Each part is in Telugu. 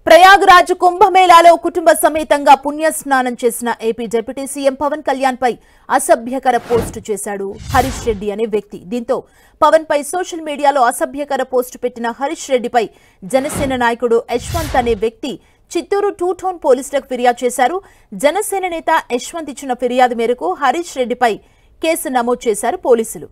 ప్రయాగ్రాజ్ కుంభమేళాలో కుటుంబ సమేతంగా పుణ్యస్నానం చేసిన AP deputy CM Pawan Kalyan పై అసభ్యకర పోస్టు చేశాడు హరీష్ రెడ్డి అనే వ్యక్తి. దీంతో పవన్ పై సోషల్ మీడియాలో అసభ్యకర పోస్టు పెట్టిన హరీష్ రెడ్డిపై జనసేన నాయకుడు యశ్వంత్ అనే వ్యక్తి చిత్తూరు 2 టౌన్ పోలీసులకు ఫిర్యాదు చేశారు. జనసేన నేత యశ్వంత్ ఇచ్చిన ఫిర్యాదు మేరకు హరీష్ రెడ్డిపై కేసు నమోదు చేశారు పోలీసులు.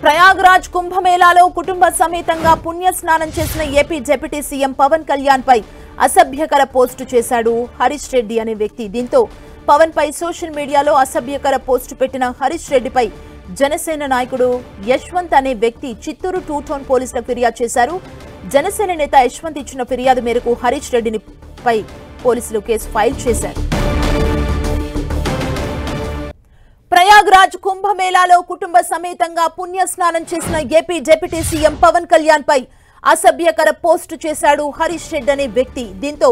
ప్రయాగ్రాజ్ కుంభమేళాలో కుటుంబ సమేతంగా పుణ్యస్నానం చేసిన AP deputy CM Pawan Kalyan పై అసభ్యకర పోస్టు చేశాడు హరీష్ రెడ్డి అనే వ్యక్తి. దీంతో పవన్ పై సోషల్ మీడియాలో అసభ్యకర పోస్టు పెట్టిన హరీష్ రెడ్డిపై జనసేన నాయకుడు యశ్వంత్ అనే వ్యక్తి చిత్తూరు 2 టౌన్ పోలీసులకు ఫిర్యాదు చేశారు. జనసేన నేత యశ్వంత్ ఇచ్చిన ఫిర్యాదు మేరకు హరీష్ రెడ్డిపై పోలీసులు కేసు ఫైల్ చేశారు. ప్రయాగ్రాజ్ కుంభమేళాలో కుటుంబ సమేతంగా పుణ్యస్నానం చేసిన AP deputy CM Pawan Kalyan పై అసభ్యకర పోస్టు చేశాడు హరీష్ రెడ్డి అనే వ్యక్తి. దీంతో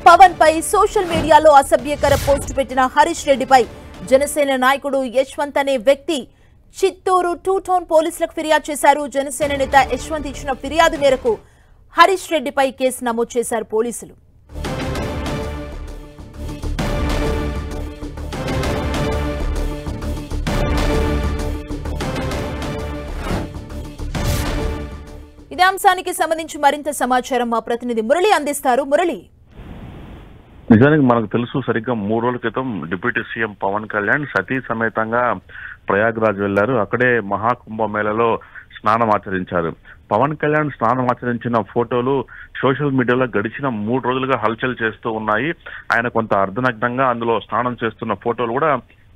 పవన్ పై సోషల్ మీడియాలో అసభ్యకర పోస్టు పెట్టిన హరీష్ రెడ్డిపై జనసేన నాయకుడు యశ్వంత్ అనే వ్యక్తి చిత్తూరు 2 టౌన్ పోలీసులకు ఫిర్యాదు చేశారు. జనసేన నేత యశ్వంత్ ఇచ్చిన ఫిర్యాదు మేరకు హరీష్ రెడ్డిపై కేసు నమోదు చేశారు పోలీసులు. ఇదే అంశానికి సంబంధించి మరింత సమాచారం మా ప్రతినిధి మురళి అందిస్తారు. మురళి, నిజానికి మనకు తెలుసు, సరిగ్గా 3 రోజుల క్రితం డిప్యూటీ సీఎం పవన్ కళ్యాణ్ సతీ సమేతంగా ప్రయాగ్రాజ్ వెళ్లారు. అక్కడే మహాకుంభమేళలో స్నానం ఆచరించారు. పవన్ కళ్యాణ్ స్నానం ఆచరించిన ఫోటోలు సోషల్ మీడియాలో గడిచిన 3 రోజులుగా హల్చల్ చేస్తూ ఉన్నాయి. ఆయన కొంత అర్ధనగ్నంగా అందులో స్నానం చేస్తున్న ఫోటోలు కూడా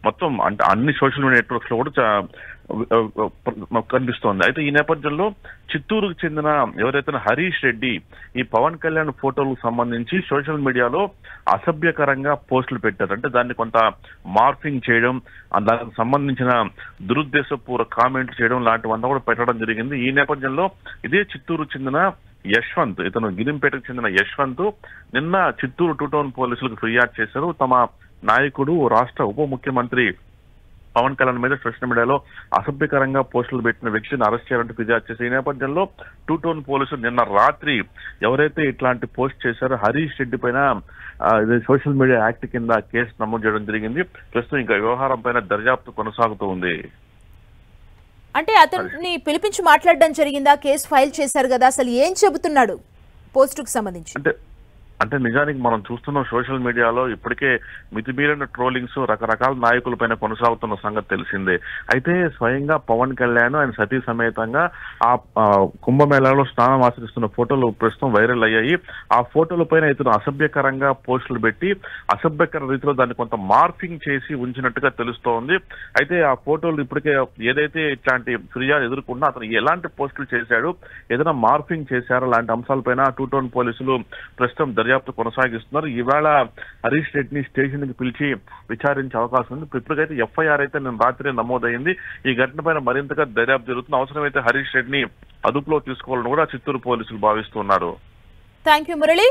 మొత్తం అంటే అన్ని సోషల్ మీడియా నెట్వర్క్స్ లో కూడా కనిపిస్తోంది. అయితే ఈ నేపథ్యంలో చిత్తూరుకు చెందిన ఎవరైతే హరీష్ రెడ్డి ఈ పవన్ కళ్యాణ్ ఫోటోలకు సంబంధించి సోషల్ మీడియాలో అసభ్యకరంగా పోస్టులు పెట్టారు. అంటే దాన్ని కొంత మార్ఫింగ్ చేయడం, దానికి సంబంధించిన దురుద్దేశపూర్వక కామెంట్లు చేయడం లాంటివంతా కూడా పెట్టడం జరిగింది. ఈ నేపథ్యంలో ఇదే చిత్తూరు చెందిన యశ్వంత్, ఇతను గిరింపేటకు చెందిన యశ్వంత్ నిన్న చిత్తూరు 2 టౌన్ పోలీసులకు ఫిర్యాదు చేశారు. తమ నాయకుడు రాష్ట్ర ఉప ముఖ్యమంత్రి పవన్ కళ్యాణ్ మీద సోషల్ మీడియాలో అసభ్యకరంగా పోస్టులు పెట్టిన వ్యక్తిని అరెస్ట్ చేయాలంటూ ఫిర్యాదు చేశారు. ఈ నేపథ్యంలో 2 టౌన్ పోలీసులు నిన్న రాత్రి ఎవరైతే ఇట్లాంటి పోస్ట్ చేశారో హరీష్ రెడ్డి పైన సోషల్ మీడియా యాక్ట్ కింద కేసు నమోదు చేయడం జరిగింది. ప్రస్తుతం ఇంకా వ్యవహారం పైన దర్యాప్తు కొనసాగుతూ ఉంది. అంటే అతన్ని పిలిపించి మాట్లాడడం జరిగిందా? కేసు ఫైల్ చేశారు కదా, అసలు ఏం చెబుతున్నాడు పోస్టుకు సంబంధించి? అంటే నిజానికి మనం చూస్తున్న సోషల్ మీడియాలో ఇప్పటికే మితిమీరిన ట్రోలింగ్స్ రకరకాల నాయకుల పైన కొనసాగుతున్న సంగతి తెలిసిందే. అయితే స్వయంగా పవన్ కళ్యాణ్ ఆయన సతీ సమేతంగా ఆ కుంభమేళాలో స్నానం ఆచరిస్తున్న ఫోటోలు ప్రస్తుతం వైరల్ అయ్యాయి. ఆ ఫోటోల పైన ఇతను అసభ్యకరంగా పోస్టులు పెట్టి అసభ్యకర రీతిలో దాన్ని కొంత మార్ఫింగ్ చేసి ఉంచినట్టుగా తెలుస్తోంది. అయితే ఆ ఫోటోలు ఇప్పటికే ఏదైతే ఇట్లాంటి ఫిర్యాదు ఎదుర్కొన్నా అతను ఎలాంటి పోస్టులు చేశాడు, ఏదైనా మార్ఫింగ్ చేశారో లాంటి అంశాలపైన 2 టౌన్ పోలీసులు ప్రస్తుతం దర్యాప్తు కొనసాగిస్తున్నారు. ఈవేళ హరీష్ రెడ్డిని స్టేషన్ కి పిలిచి విచారించే అవకాశం ఉంది. ఇప్పటికైతే ఎఫ్ఐఆర్ అయితే నిన్న రాత్రి నమోదైంది. ఈ ఘటన పైన మరింతగా దర్యాప్తు జరుగుతుంది. అవసరమైతే హరీష్ రెడ్డిని అదుపులో తీసుకోవాలని కూడా చిత్తూరు పోలీసులు భావిస్తున్నారు. థాంక్యూ మురళి.